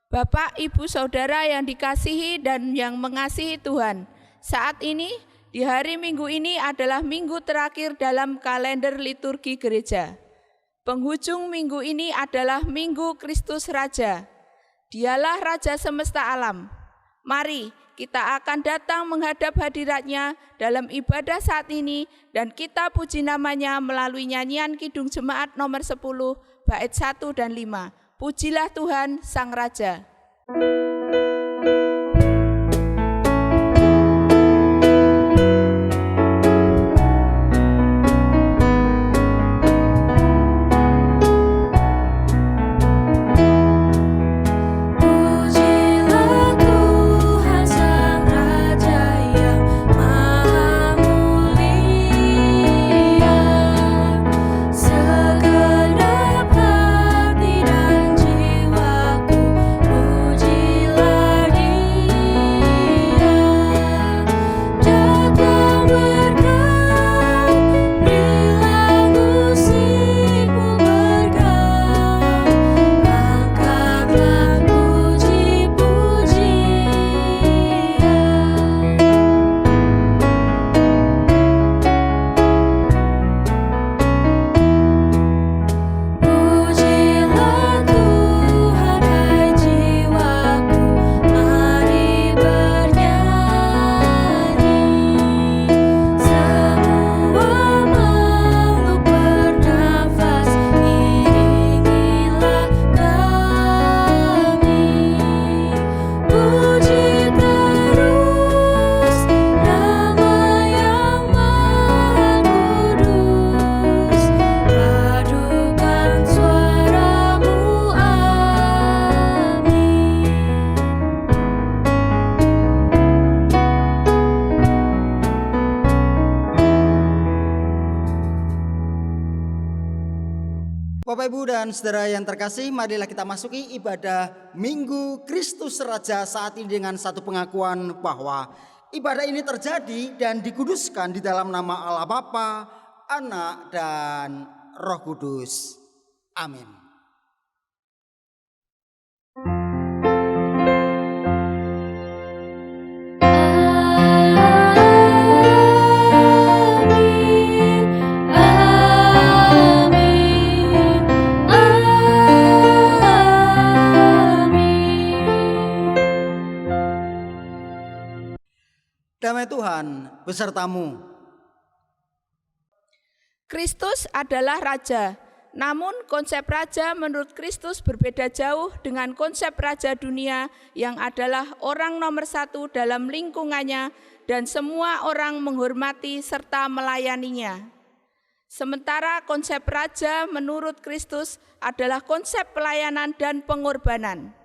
Bapak, Ibu, Saudara yang dikasihi dan yang mengasihi Tuhan, saat ini di hari Minggu ini adalah minggu terakhir dalam kalender liturgi gereja. Penghujung minggu ini adalah Minggu Kristus Raja. Dialah Raja semesta alam. Mari kita akan datang menghadap hadirat-Nya dalam ibadah saat ini dan kita puji namanya melalui nyanyian Kidung Jemaat nomor 10 bait 1 dan 5. Pujilah Tuhan Sang Raja. Bapak, Ibu, dan Saudara yang terkasih, marilah kita masuki ibadah Minggu Kristus Raja saat ini dengan satu pengakuan bahwa ibadah ini terjadi dan dikuduskan di dalam nama Allah Bapa, Anak, dan Roh Kudus. Amin. Damai Tuhan besertamu. Kristus adalah Raja, namun konsep Raja menurut Kristus berbeda jauh dengan konsep Raja dunia yang adalah orang nomor satu dalam lingkungannya dan semua orang menghormati serta melayaninya. Sementara konsep Raja menurut Kristus adalah konsep pelayanan dan pengorbanan.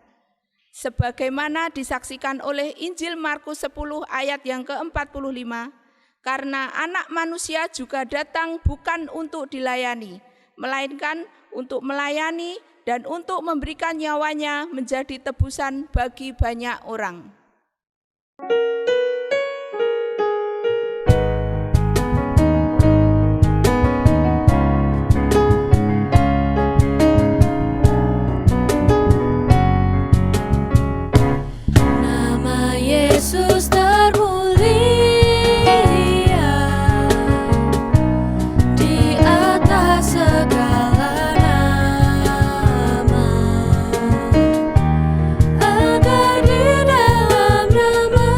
Sebagaimana disaksikan oleh Injil Markus 10 ayat yang ke-45, karena anak manusia juga datang bukan untuk dilayani, melainkan untuk melayani dan untuk memberikan nyawanya menjadi tebusan bagi banyak orang. Yesus termulia di atas segala nama, agar di dalam nama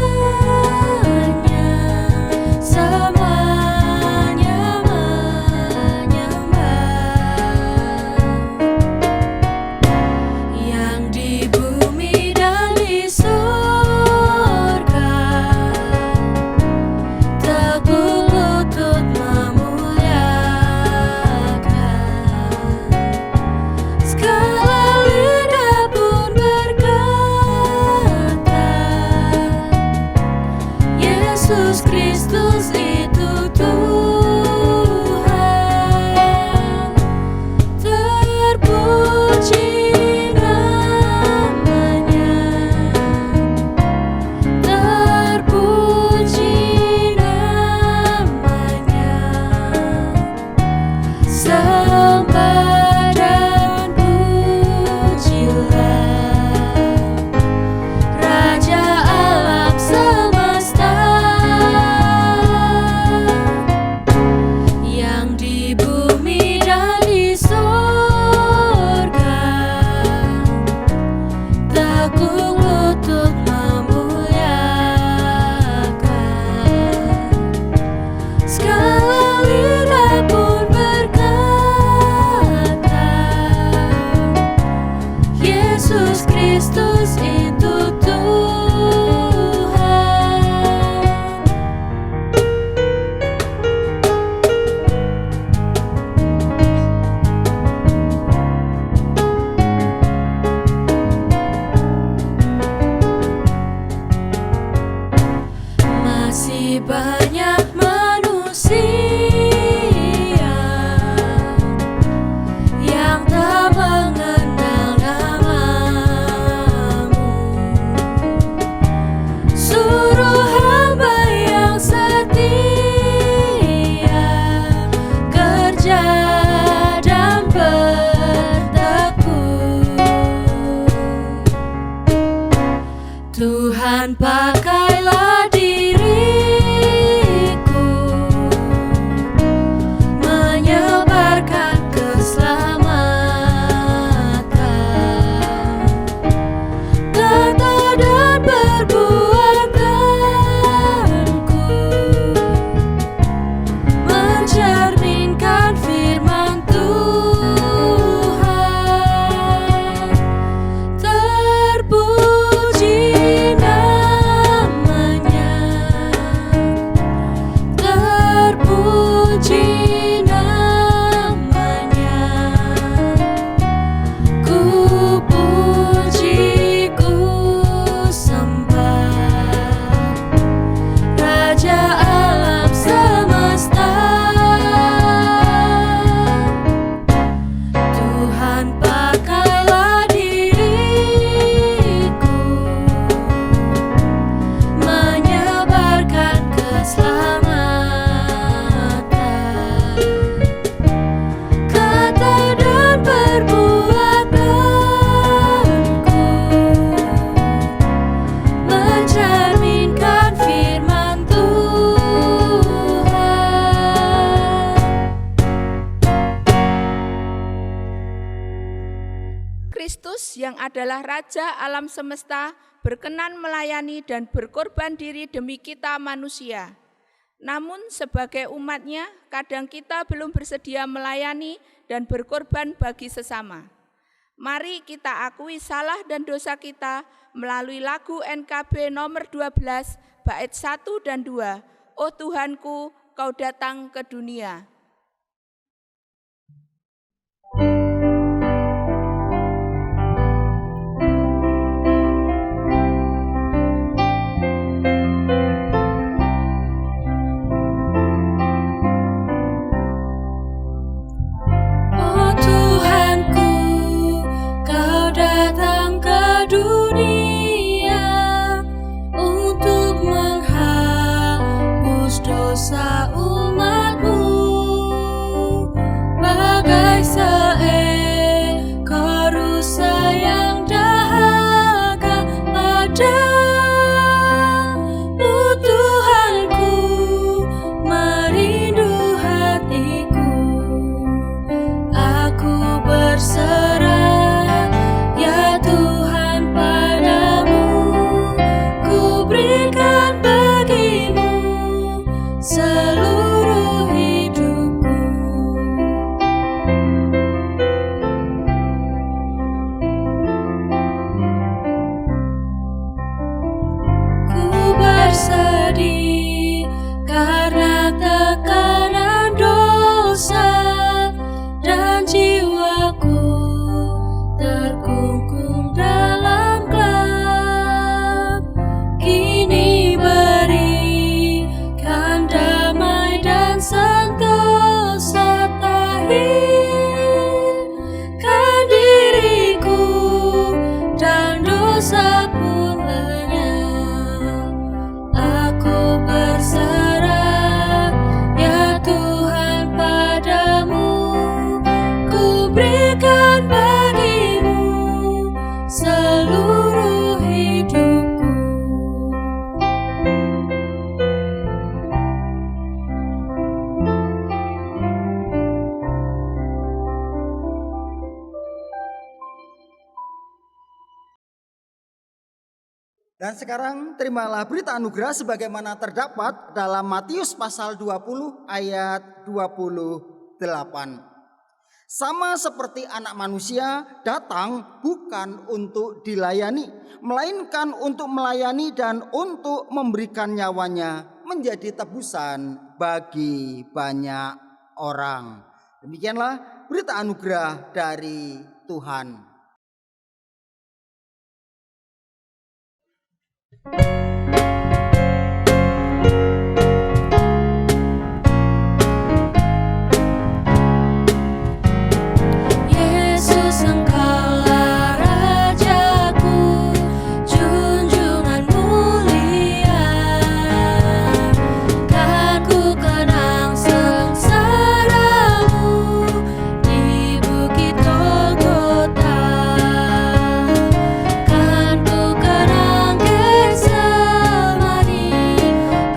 agung untuk memuliakan. Segala lidah pun berkata, Yesus Kristus itu Tuhan. Masih banyak manusia yang tak mengenal namamu. Suruh hamba yang setia kerja dan bertekun. Tuhan, pakailah diriku menyebarkan keselamatan. Kata dan perbuatanku mencerminkan firman Tuhan. Terpuji namanya, terpuji namanya. Ku puji, ku sembah Raja alam semesta. Tuhan, pakailah diriku menyebarkan keselamatan. Kata dan perbuatanku mencerminkan firman Tuhan. Kristus yang adalah Raja alam semesta berkenan melayani dan berkorban diri demi kita manusia. Namun sebagai umatnya, kadang kita belum bersedia melayani dan berkorban bagi sesama. Mari kita akui salah dan dosa kita melalui lagu NKB nomor 12, bait 1 dan 2. Oh Tuhanku, Kau datang ke dunia. Oh Tuhanku, Kau datang ke dunia untuk menghapus dosa umat-Mu. Dan sekarang terimalah berita anugerah sebagaimana terdapat dalam Matius pasal 20 ayat 28. Sama seperti anak manusia datang bukan untuk dilayani, melainkan untuk melayani dan untuk memberikan nyawanya menjadi tebusan bagi banyak orang. Demikianlah berita anugerah dari Tuhan. Yesus, Engkaulah Rajaku, junjungan mulia. Kan ku kenang sengsaramu di bukit Golgota. Kan ku kenang Getsemani,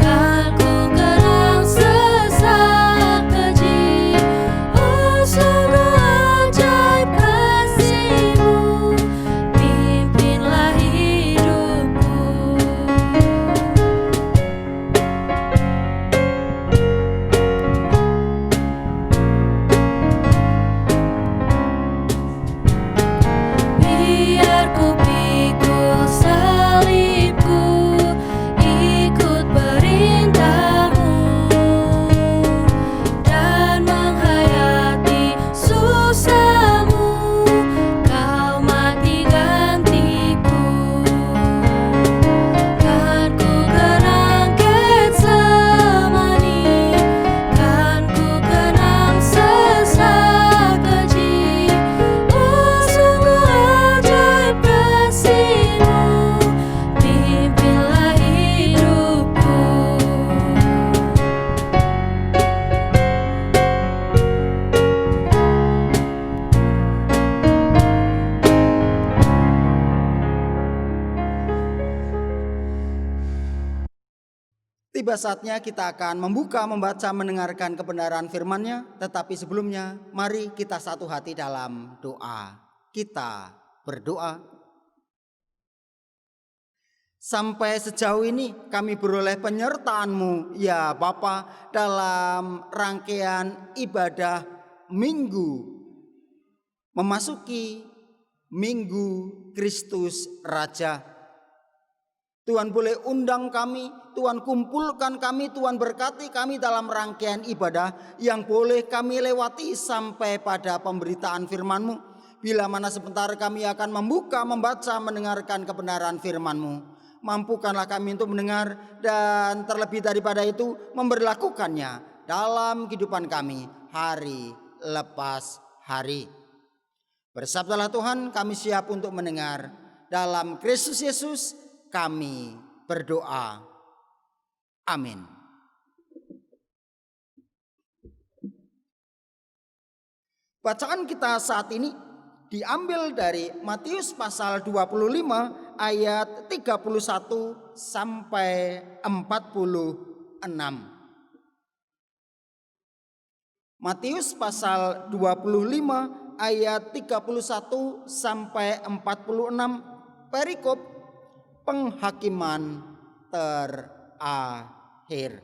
kan ku kenang sesak keji. Oh, sungguh ajaib kasih-Mu, pimpinlah hidupku. Biar ku pikul salibku, ikut perintah-Mu, dan menghayati susah-Mu, Kau mati gantiku. Kan ku kenang Getsemani, kan ku kenang sesak keji. Oh, sungguh ajaib kasih-Mu, pimpinlah hidupku. Tiba saatnya kita akan membuka, membaca, mendengarkan kebenaran firman-Nya. Tetapi sebelumnya, mari kita satu hati dalam doa. Kita berdoa. Sampai sejauh ini kami beroleh penyertaan-Mu ya Bapa dalam rangkaian ibadah minggu memasuki Minggu Kristus Raja. Tuhan boleh undang kami, Tuhan kumpulkan kami, Tuhan berkati kami dalam rangkaian ibadah yang boleh kami lewati sampai pada pemberitaan firman-Mu. Bila mana sebentar kami akan membuka, membaca, mendengarkan kebenaran firman-Mu. Mampukanlah kami untuk mendengar dan terlebih daripada itu memberlakukannya dalam kehidupan kami hari lepas hari. Bersabdalah Tuhan, kami siap untuk mendengar. Dalam Kristus Yesus kami berdoa. Amin. Bacaan kita saat ini diambil dari Matius pasal 25 ayat 31 sampai 46. Matius pasal 25 ayat 31 sampai 46, perikop penghakiman terakhir.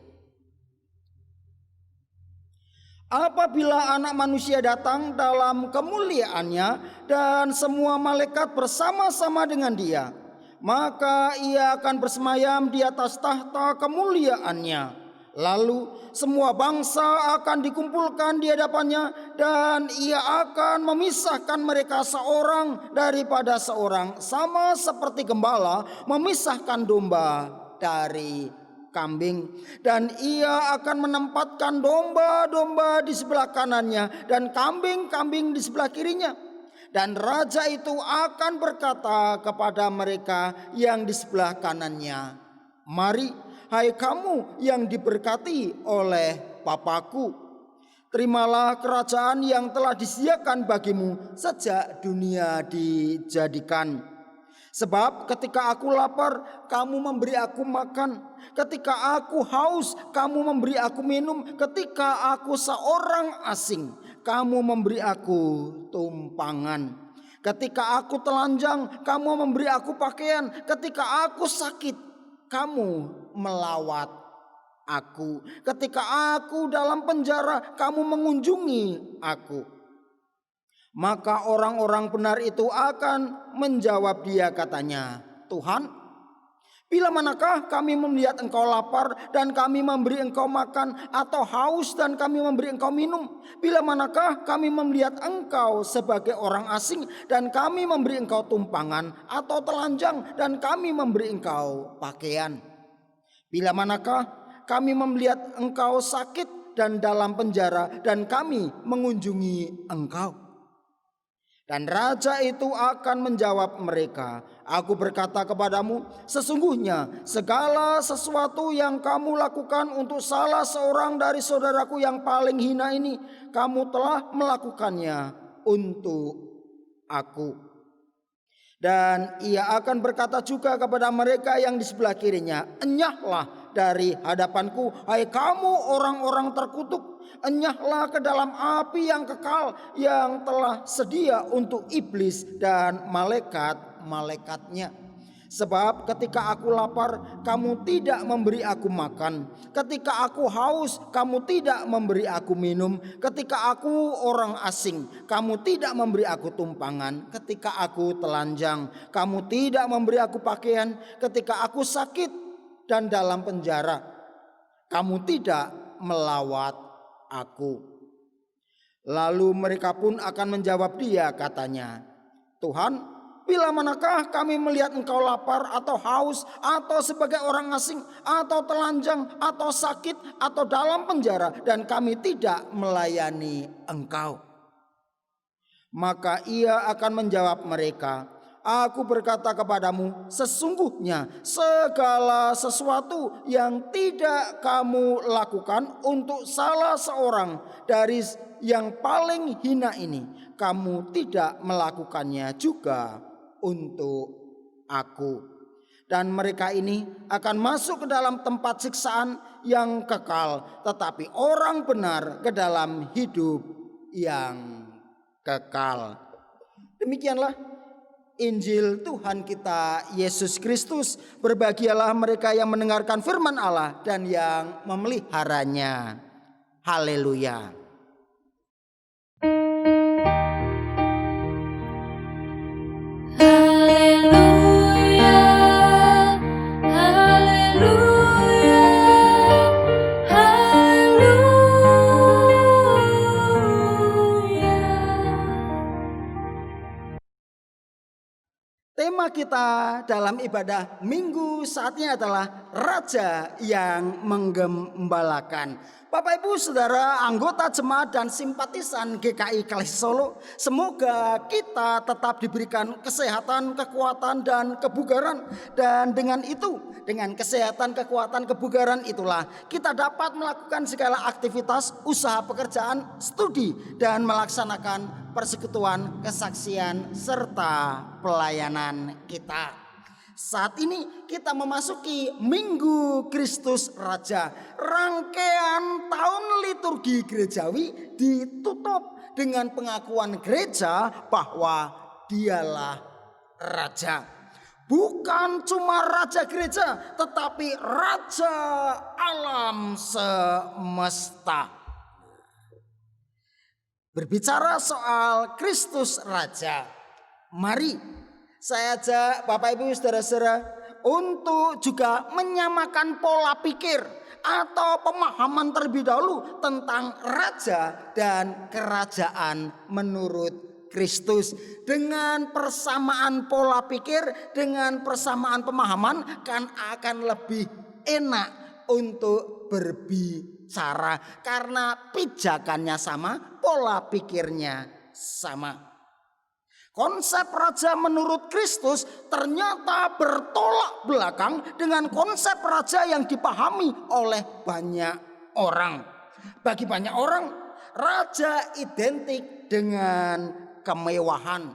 Apabila Anak Manusia datang dalam kemuliaannya dan semua malaikat bersama-sama dengan Dia, maka Ia akan bersemayam di atas tahta kemuliaannya. Lalu semua bangsa akan dikumpulkan di hadapannya dan Ia akan memisahkan mereka seorang daripada seorang, sama seperti gembala memisahkan domba dari kambing. Dan Ia akan menempatkan domba-domba di sebelah kanannya dan kambing-kambing di sebelah kirinya. Dan raja itu akan berkata kepada mereka yang di sebelah kanannya, "Mari, hai kamu yang diberkati oleh Bapa-Ku, terimalah kerajaan yang telah disediakan bagimu sejak dunia dijadikan. Sebab ketika aku lapar, kamu memberi aku makan. Ketika aku haus, kamu memberi aku minum. Ketika aku seorang asing, kamu memberi aku tumpangan. Ketika aku telanjang, kamu memberi aku pakaian. Ketika aku sakit, kamu melawat aku. Ketika aku dalam penjara, kamu mengunjungi aku. Maka orang-orang benar itu akan menjawab dia, katanya, Tuhan, bila manakah kami melihat engkau lapar dan kami memberi engkau makan, atau haus dan kami memberi engkau minum? Bila manakah kami melihat engkau sebagai orang asing dan kami memberi engkau tumpangan, atau telanjang dan kami memberi engkau pakaian? Bila manakah kami melihat engkau sakit dan dalam penjara dan kami mengunjungi engkau? Dan raja itu akan menjawab mereka, aku berkata kepadamu, sesungguhnya segala sesuatu yang kamu lakukan untuk salah seorang dari saudaraku yang paling hina ini, kamu telah melakukannya untuk aku. Dan ia akan berkata juga kepada mereka yang di sebelah kirinya, enyahlah dari hadapanku, hai kamu orang-orang terkutuk. Enyahlah ke dalam api yang kekal yang telah sedia untuk iblis dan malaikat-malaikatnya. Sebab ketika aku lapar, kamu tidak memberi aku makan. Ketika aku haus, kamu tidak memberi aku minum. Ketika aku orang asing, kamu tidak memberi aku tumpangan. Ketika aku telanjang, kamu tidak memberi aku pakaian. Ketika aku sakit dan dalam penjara, kamu tidak melawat aku. Lalu mereka pun akan menjawab dia, katanya, Tuhan, bila manakah kami melihat engkau lapar atau haus atau sebagai orang asing atau telanjang atau sakit atau dalam penjara dan kami tidak melayani engkau? Maka ia akan menjawab mereka, aku berkata kepadamu, sesungguhnya segala sesuatu yang tidak kamu lakukan untuk salah seorang dari yang paling hina ini, kamu tidak melakukannya juga untuk aku. Dan mereka ini akan masuk ke dalam tempat siksaan yang kekal, tetapi orang benar ke dalam hidup yang kekal. Demikianlah Injil Tuhan kita Yesus Kristus. Berbahagialah mereka yang mendengarkan firman Allah dan yang memeliharanya. Haleluya. Haleluya, haleluya, haleluya. Tema kita dalam ibadah minggu saat ini adalah Raja yang Menggembalakan. Bapak Ibu Saudara, anggota jemaat dan simpatisan GKI Kalih Solo, semoga kita tetap diberikan kesehatan, kekuatan dan kebugaran. Dan dengan itu, dengan kesehatan, kekuatan, kebugaran itulah kita dapat melakukan segala aktivitas, usaha pekerjaan, studi dan melaksanakan persekutuan, kesaksian serta pelayanan kita. Saat ini kita memasuki Minggu Kristus Raja. Rangkaian tahun liturgi gerejawi ditutup dengan pengakuan gereja bahwa dialah Raja. Bukan cuma Raja gereja, tetapi Raja alam semesta. Berbicara soal Kristus Raja, mari saya ajak Bapak Ibu Saudara-saudara untuk juga menyamakan pola pikir atau pemahaman terlebih dahulu tentang raja dan kerajaan menurut Kristus. Dengan persamaan pola pikir, dengan persamaan pemahaman kan akan lebih enak untuk berbicara karena pijakannya sama, pola pikirnya sama. Konsep raja menurut Kristus ternyata bertolak belakang dengan konsep raja yang dipahami oleh banyak orang. Bagi banyak orang, raja identik dengan kemewahan,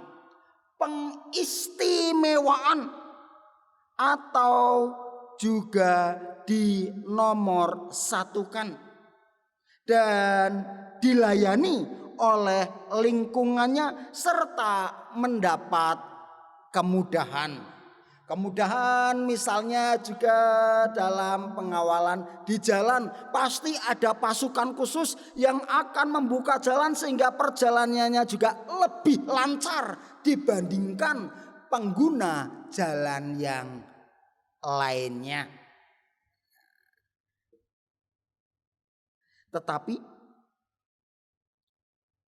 pengistimewaan, atau juga dinomor satukan dan dilayani oleh lingkungannya serta mendapat kemudahan. Kemudahan misalnya juga dalam pengawalan di jalan, pasti ada pasukan khusus yang akan membuka jalan sehingga perjalanannya juga lebih lancar dibandingkan pengguna jalan yang lainnya. Tetapi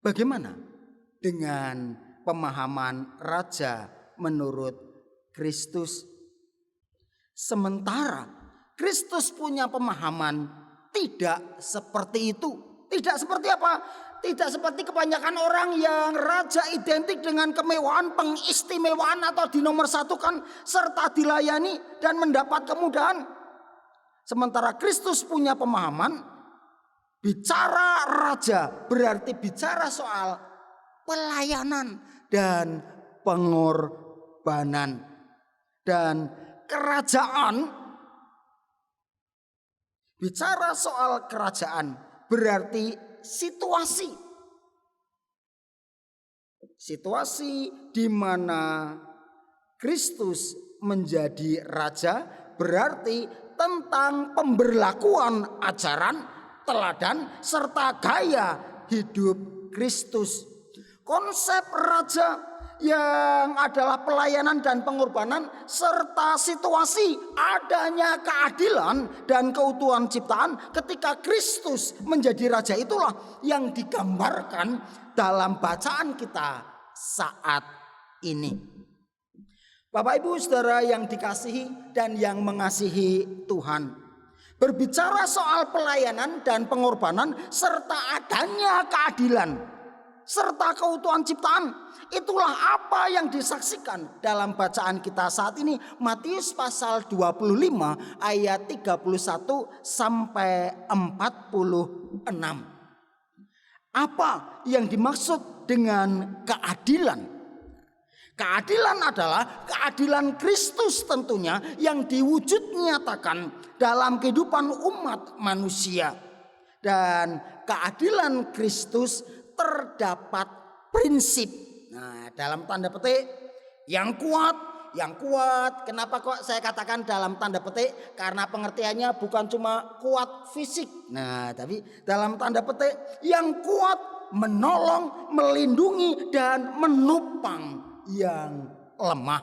bagaimana dengan pemahaman raja menurut Kristus? Sementara Kristus punya pemahaman tidak seperti itu. Tidak seperti apa? Tidak seperti kebanyakan orang yang raja identik dengan kemewahan, pengistimewaan atau dinomorsatukan serta dilayani dan mendapat kemudahan. Sementara Kristus punya pemahaman bicara raja berarti bicara soal pelayanan dan pengorbanan. Dan kerajaan, bicara soal kerajaan berarti situasi. Situasi di mana Kristus menjadi raja berarti tentang pemberlakuan ajaran, teladan, serta gaya hidup Kristus. Konsep raja yang adalah pelayanan dan pengorbanan serta situasi adanya keadilan dan keutuhan ciptaan ketika Kristus menjadi raja, itulah yang digambarkan dalam bacaan kita saat ini. Bapak Ibu Saudara yang dikasihi dan yang mengasihi Tuhan, berbicara soal pelayanan dan pengorbanan serta adanya keadilan serta keutuhan ciptaan, itulah apa yang disaksikan dalam bacaan kita saat ini, Matius pasal 25 ayat 31 sampai 46. Apa yang dimaksud dengan keadilan? Keadilan adalah keadilan Kristus tentunya yang diwujud nyatakan dalam kehidupan umat manusia. Dan keadilan Kristus terdapat prinsip. Nah, dalam tanda petik yang kuat. Kenapa kok saya katakan dalam tanda petik? Karena pengertiannya bukan cuma kuat fisik. Nah, tapi dalam tanda petik yang kuat, menolong, melindungi dan menopang yang lemah.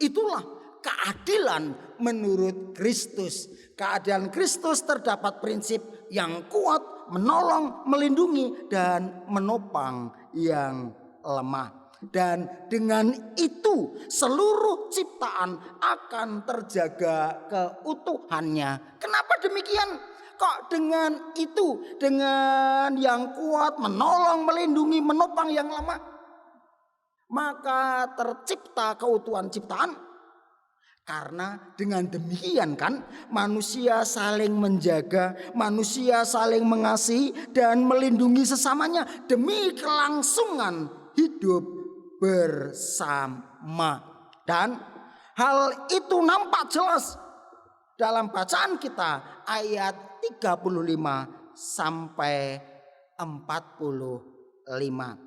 Itulah keadilan menurut Kristus. Keadilan Kristus terdapat prinsip yang kuat, menolong, melindungi dan menopang yang lemah. Dan dengan itu seluruh ciptaan akan terjaga keutuhannya. Kenapa demikian? Kok dengan itu, dengan yang kuat, menolong, melindungi, menopang yang lemah, maka tercipta keutuhan ciptaan? Karena dengan demikian kan manusia saling menjaga, manusia saling mengasihi dan melindungi sesamanya demi kelangsungan hidup bersama. Dan hal itu nampak jelas dalam bacaan kita ayat 35 sampai 45.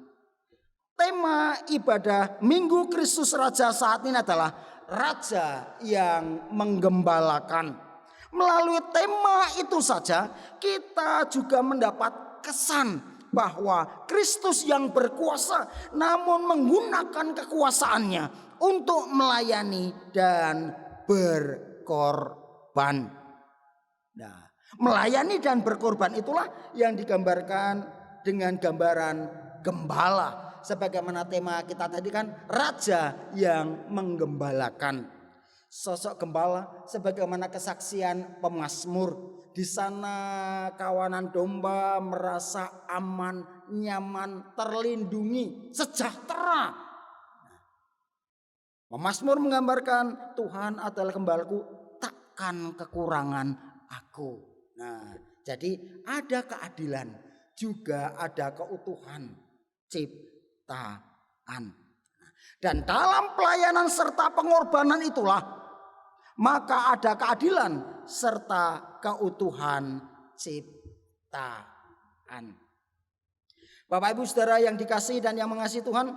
Tema ibadah Minggu Kristus Raja saat ini adalah raja yang menggembalakan. Melalui tema itu saja kita juga mendapat kesan bahwa Kristus yang berkuasa namun menggunakan kekuasaannya untuk melayani dan berkorban. Nah, melayani dan berkorban itulah yang digambarkan dengan gambaran gembala. Sebagaimana tema kita tadi kan, raja yang menggembalakan. Sosok gembala sebagaimana kesaksian pemazmur. Di sana kawanan domba merasa aman, nyaman, terlindungi, sejahtera. Pemazmur menggambarkan Tuhan adalah gembalaku, takkan kekurangan aku. Nah, jadi ada keadilan, juga ada keutuhan ciptaan. Dan dalam pelayanan serta pengorbanan itulah maka ada keadilan serta keutuhan ciptaan. Bapak Ibu Saudara yang dikasihi dan yang mengasihi Tuhan,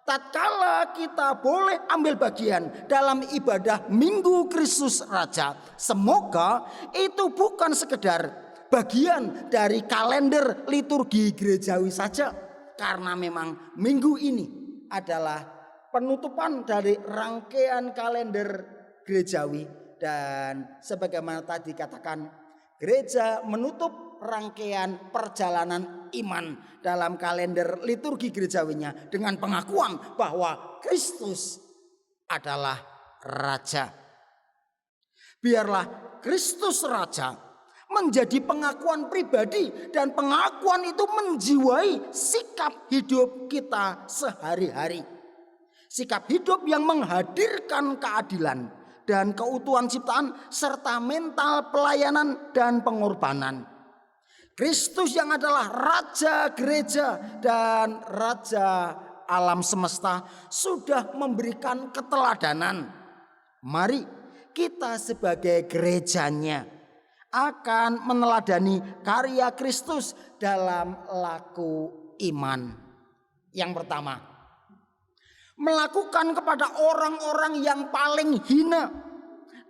tatkala kita boleh ambil bagian dalam ibadah Minggu Kristus Raja, semoga itu bukan sekedar bagian dari kalender liturgi gerejawi saja, karena memang minggu ini adalah penutupan dari rangkaian kalender gerejawi, dan sebagaimana tadi katakan, gereja menutup rangkaian perjalanan iman dalam kalender liturgi gerejawinya dengan pengakuan bahwa Kristus adalah Raja. Biarlah Kristus Raja menjadi pengakuan pribadi, dan pengakuan itu menjiwai sikap hidup kita sehari-hari. Sikap hidup yang menghadirkan keadilan dan keutuhan ciptaan serta mental pelayanan dan pengorbanan. Kristus yang adalah Raja gereja dan Raja alam semesta sudah memberikan keteladanan. Mari kita sebagai gerejanya akan meneladani karya Kristus dalam laku iman. Yang pertama, melakukan kepada orang-orang yang paling hina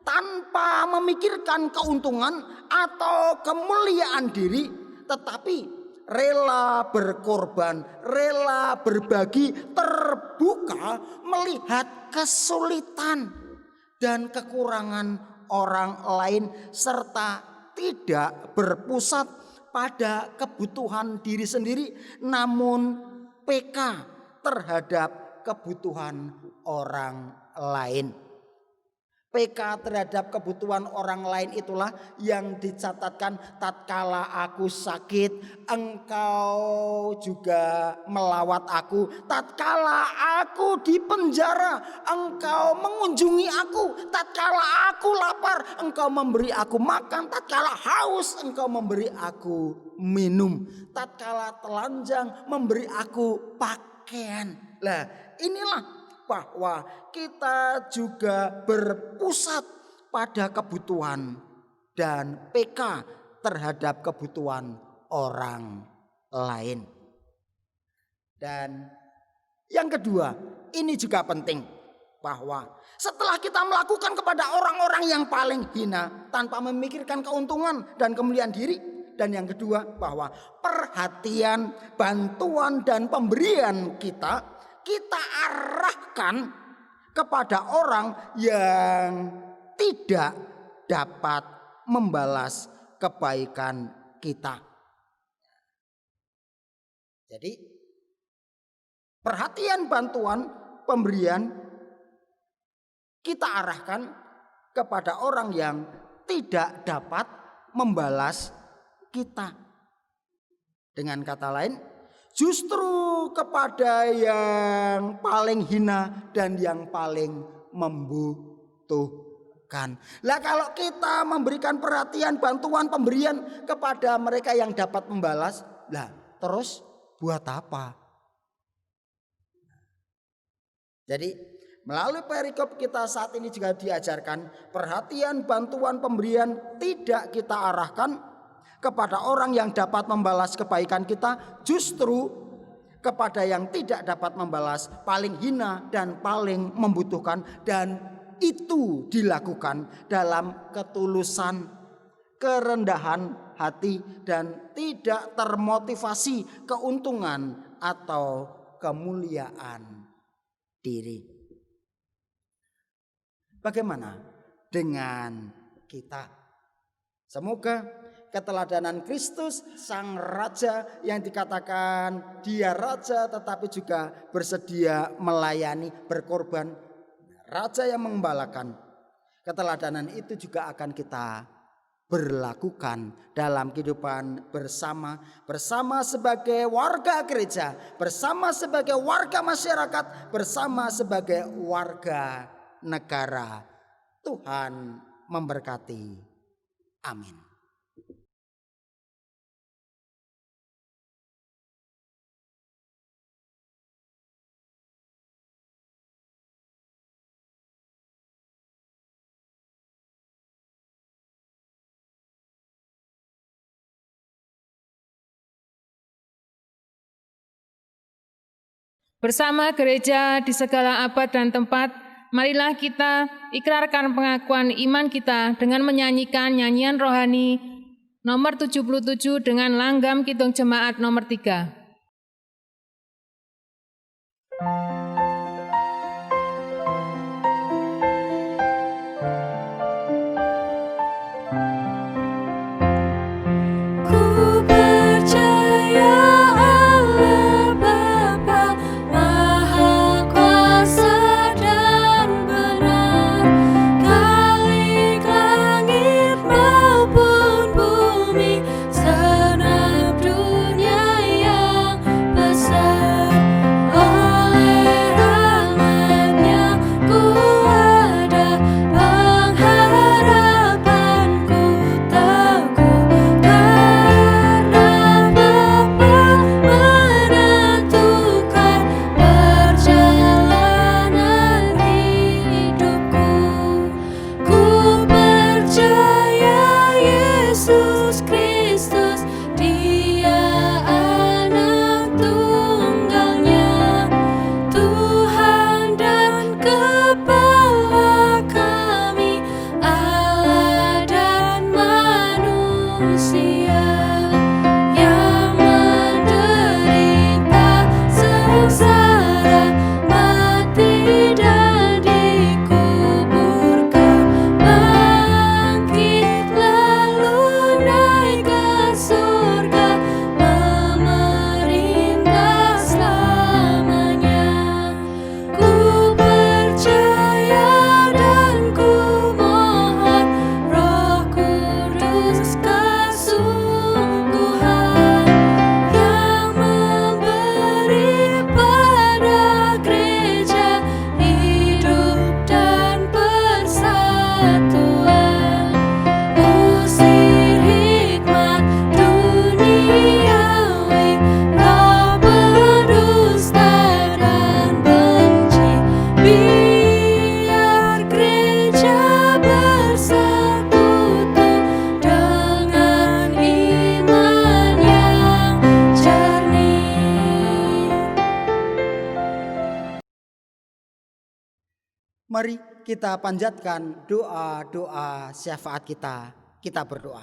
tanpa memikirkan keuntungan atau kemuliaan diri, tetapi rela berkorban, rela berbagi, terbuka melihat kesulitan dan kekurangan orang lain, serta tidak berpusat pada kebutuhan diri sendiri, namun peka terhadap kebutuhan orang lain. Peka terhadap kebutuhan orang lain itulah yang dicatatkan, tatkala aku sakit, engkau juga melawat aku. Tatkala aku di penjara, engkau mengunjungi aku. Tatkala aku lapar, engkau memberi aku makan. Tatkala haus, engkau memberi aku minum. Tatkala telanjang, memberi aku pakaian. Lah, inilah bahwa kita juga berpusat pada kebutuhan dan peka terhadap kebutuhan orang lain. Dan yang kedua, ini juga penting, bahwa setelah kita melakukan kepada orang-orang yang paling hina tanpa memikirkan keuntungan dan kemuliaan diri, dan yang kedua bahwa perhatian, bantuan dan pemberian kita arahkan kepada orang yang tidak dapat membalas kebaikan kita. Jadi perhatian, bantuan, pemberian kita arahkan kepada orang yang tidak dapat membalas kita. Dengan kata lain, justru kepada yang paling hina dan yang paling membutuhkan. Lah, kalau kita memberikan perhatian, bantuan, pemberian kepada mereka yang dapat membalas, lah terus buat apa? Jadi melalui perikop kita saat ini juga diajarkan, perhatian, bantuan, pemberian tidak kita arahkan kepada orang yang dapat membalas kebaikan kita, justru kepada yang tidak dapat membalas, paling hina dan paling membutuhkan. Dan itu dilakukan dalam ketulusan, kerendahan hati, dan tidak termotivasi keuntungan atau kemuliaan diri. Bagaimana dengan kita? Semoga keteladanan Kristus Sang Raja yang dikatakan Dia Raja tetapi juga bersedia melayani, berkorban, Raja yang mengembalakan, keteladanan itu juga akan kita berlakukan dalam kehidupan bersama sebagai warga gereja, bersama sebagai warga masyarakat, bersama sebagai warga negara. Tuhan memberkati. Amin. Bersama gereja di segala abad dan tempat, marilah kita ikrarkan pengakuan iman kita dengan menyanyikan nyanyian rohani nomor 77 dengan langgam Kidung Jemaat nomor 3. Ku percaya Allah Bapa Maha Kuasa dan benar, Khalik langit maupun bumi, segenap dunia yang besar. Oleh rahmat-Nya ku ada, pengharapanku teguh, karena Bapa menentukan perjalanan hidupku. Ku percaya Yesus Kristus, Dia anak tunggalnya, Tuhan dan Kepala kami, Allah dan manusia, yang menderita sengsara, mati dan dikuburkan, bangkit lalu naik ke surga, memerintah selamanya. Ku percaya dan ku mohon Roh Kudus kesungguhan, yang memberi pada gereja hidup dan persatuan. Usir hikmat duniawi, roh pendusta dan benci, biar gereja bersekutu dengan iman yang jernih. Mari kita panjatkan doa-doa syafaat kita. Kita berdoa.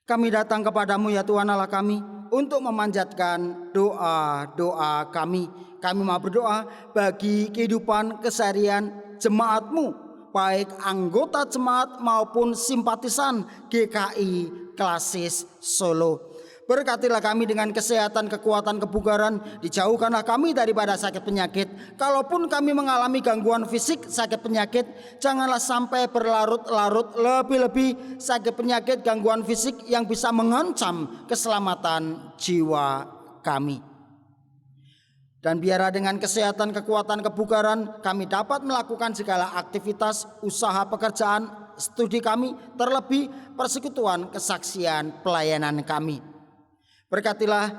Kami datang kepadamu ya Tuhan Allah kami untuk memanjatkan doa-doa kami. Kami mau berdoa bagi kehidupan keseharian jemaat-Mu, baik anggota jemaat maupun simpatisan GKI Klasis Solo. Berkatilah kami dengan kesehatan, kekuatan, kebugaran. Dijauhkanlah kami daripada sakit penyakit. Kalaupun kami mengalami gangguan fisik, sakit penyakit, janganlah sampai berlarut-larut. Lebih-lebih sakit penyakit, gangguan fisik yang bisa mengancam keselamatan jiwa kami. Dan biarlah dengan kesehatan, kekuatan, kebugaran kami dapat melakukan segala aktivitas, usaha, pekerjaan, studi kami, terlebih persekutuan, kesaksian, pelayanan kami. Berkatilah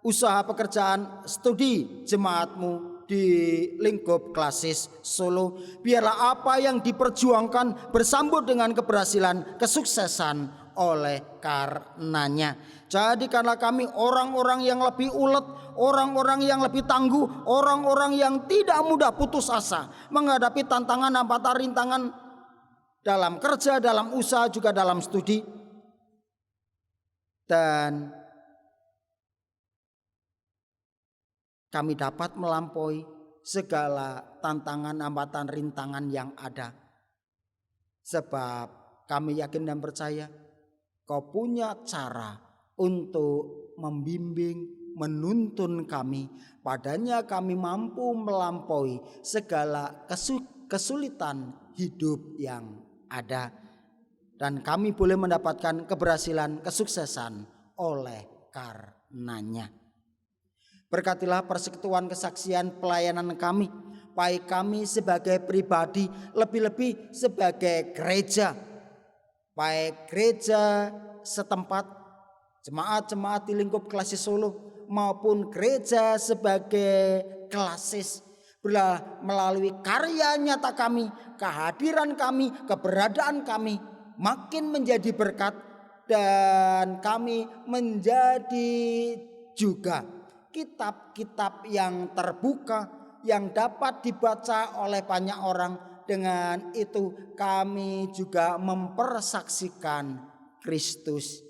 usaha, pekerjaan, studi jemaat-Mu di lingkup Klasis Solo. Biarlah apa yang diperjuangkan bersambut dengan keberhasilan, kesuksesan oleh karenanya. Jadikanlah kami orang-orang yang lebih ulet, orang-orang yang lebih tangguh, orang-orang yang tidak mudah putus asa menghadapi tantangan, hambatan, rintangan dalam kerja, dalam usaha, juga dalam studi. Dan kami dapat melampaui segala tantangan, hambatan, rintangan yang ada. Sebab kami yakin dan percaya Kau punya cara untuk membimbing, menuntun kami. Padanya kami mampu melampaui segala kesulitan hidup yang ada. Dan kami boleh mendapatkan keberhasilan, kesuksesan oleh karenanya. Berkatilah persekutuan, kesaksian, pelayanan kami, baik kami sebagai pribadi, lebih-lebih sebagai gereja, baik gereja setempat, jemaat-jemaat di lingkup Klasis Solo, maupun gereja sebagai Klasis. Melalui karya nyata kami, kehadiran kami, keberadaan kami makin menjadi berkat, dan kami menjadi juga kitab-kitab yang terbuka yang dapat dibaca oleh banyak orang. Dengan itu kami juga mempersaksikan Kristus.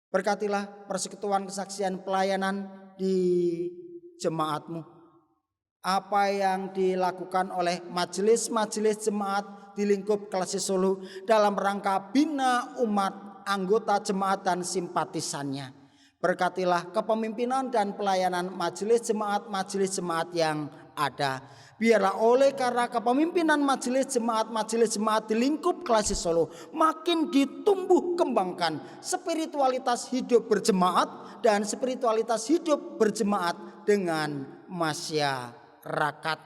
Berkatilah persekutuan kesaksian pelayanan di jemaatmu. Apa yang dilakukan oleh majelis-majelis jemaat di lingkup Kelasi Solo dalam rangka bina umat, anggota jemaat dan simpatisannya. Berkatilah kepemimpinan dan pelayanan majelis jemaat yang ada. Biarlah oleh karena kepemimpinan majelis jemaat di lingkup Kelasi Solo makin ditumbuh kembangkan spiritualitas hidup berjemaat dan spiritualitas hidup berjemaat dengan masyarakat.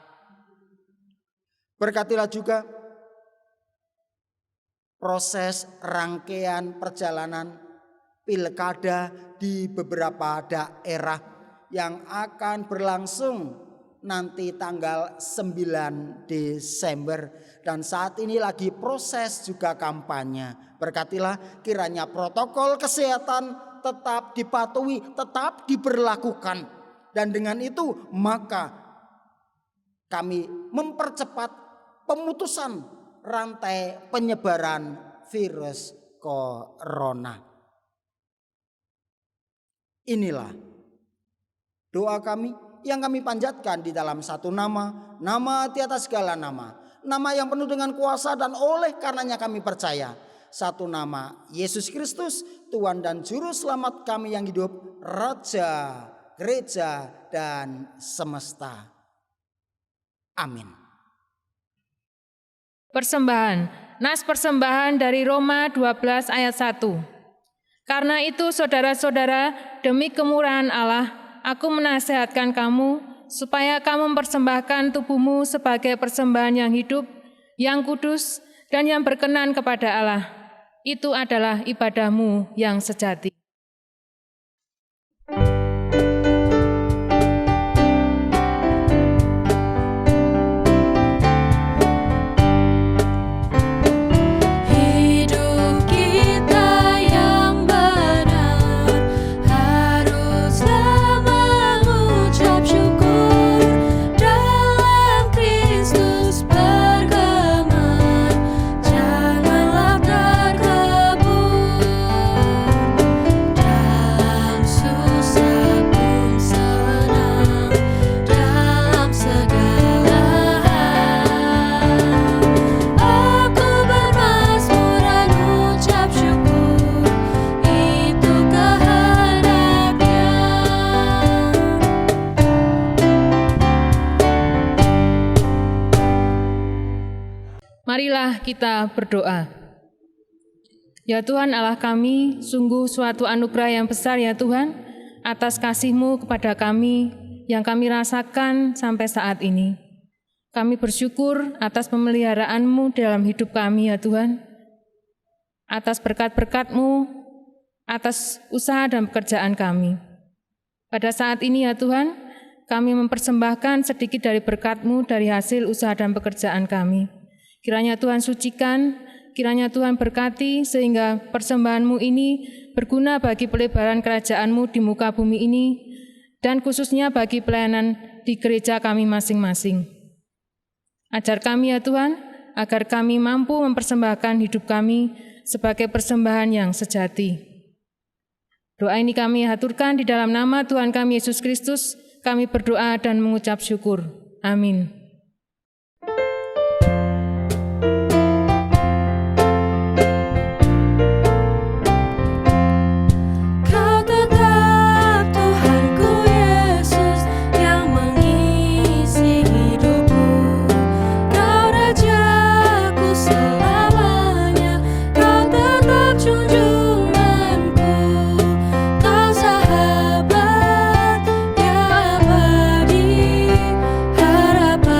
Berkatilah juga proses rangkaian perjalanan pilkada di beberapa daerah yang akan berlangsung nanti tanggal 9 Desember. Dan saat ini lagi proses juga kampanye. Berkatilah kiranya protokol kesehatan tetap dipatuhi, tetap diberlakukan. Dan dengan itu maka kami mempercepat pemutusan rantai penyebaran virus corona. Inilah doa kami yang kami panjatkan di dalam satu nama, nama di atas segala nama, nama yang penuh dengan kuasa dan oleh karenanya kami percaya. Satu nama, Yesus Kristus, Tuhan dan Juru Selamat kami yang hidup, Raja, Gereja, dan semesta. Amin. Persembahan, nas persembahan dari Roma 12 ayat 1. Karena itu saudara-saudara, demi kemurahan Allah, aku menasihatkan kamu supaya kamu mempersembahkan tubuhmu sebagai persembahan yang hidup, yang kudus, dan yang berkenan kepada Allah. Itu adalah ibadahmu yang sejati. Marilah kita berdoa. Ya Tuhan Allah kami, sungguh suatu anugerah yang besar ya Tuhan, atas kasih-Mu kepada kami yang kami rasakan sampai saat ini. Kami bersyukur atas pemeliharaan-Mu dalam hidup kami ya Tuhan, atas berkat-berkat-Mu, atas usaha dan pekerjaan kami. Pada saat ini ya Tuhan, kami mempersembahkan sedikit dari berkat-Mu dari hasil usaha dan pekerjaan kami. Kiranya Tuhan sucikan, kiranya Tuhan berkati sehingga persembahan-Mu ini berguna bagi pelebaran kerajaan-Mu di muka bumi ini dan khususnya bagi pelayanan di gereja kami masing-masing. Ajar kami ya Tuhan, agar kami mampu mempersembahkan hidup kami sebagai persembahan yang sejati. Doa ini kami haturkan di dalam nama Tuhan kami Yesus Kristus, kami berdoa dan mengucap syukur. Amin. Harapan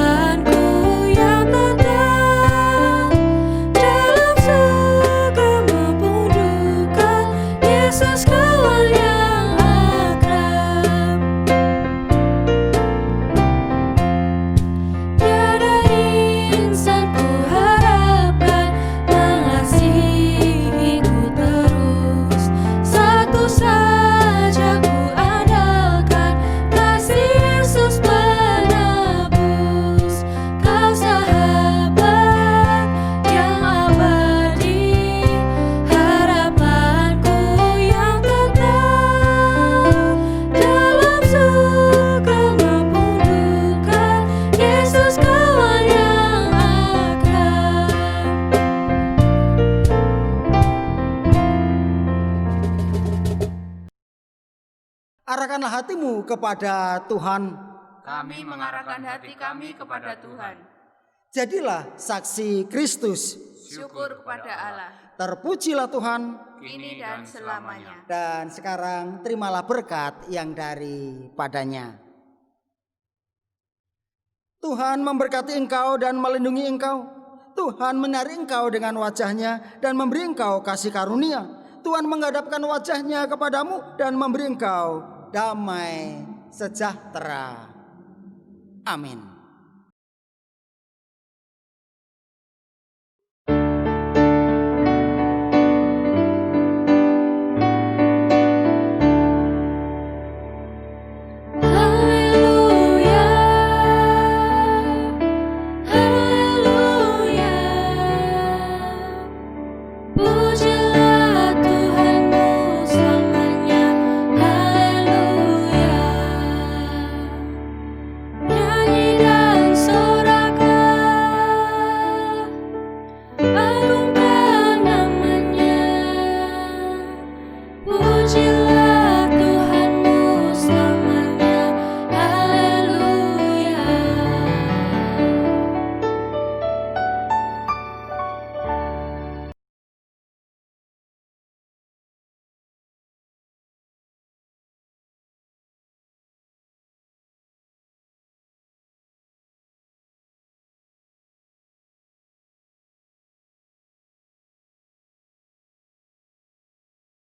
kamu kepada Tuhan. Kami mengarahkan hati kami kepada Tuhan. Jadilah saksi Kristus. Syukur kepada Allah, Terpujilah Tuhan. kini dan selamanya. Dan sekarang terimalah berkat yang daripadanya. Tuhan memberkati engkau dan melindungi engkau. Tuhan menyari engkau dengan wajahnya dan memberi engkau kasih karunia. Tuhan menghadapkan wajahnya kepadamu dan memberi engkau damai sejahtera. Amin.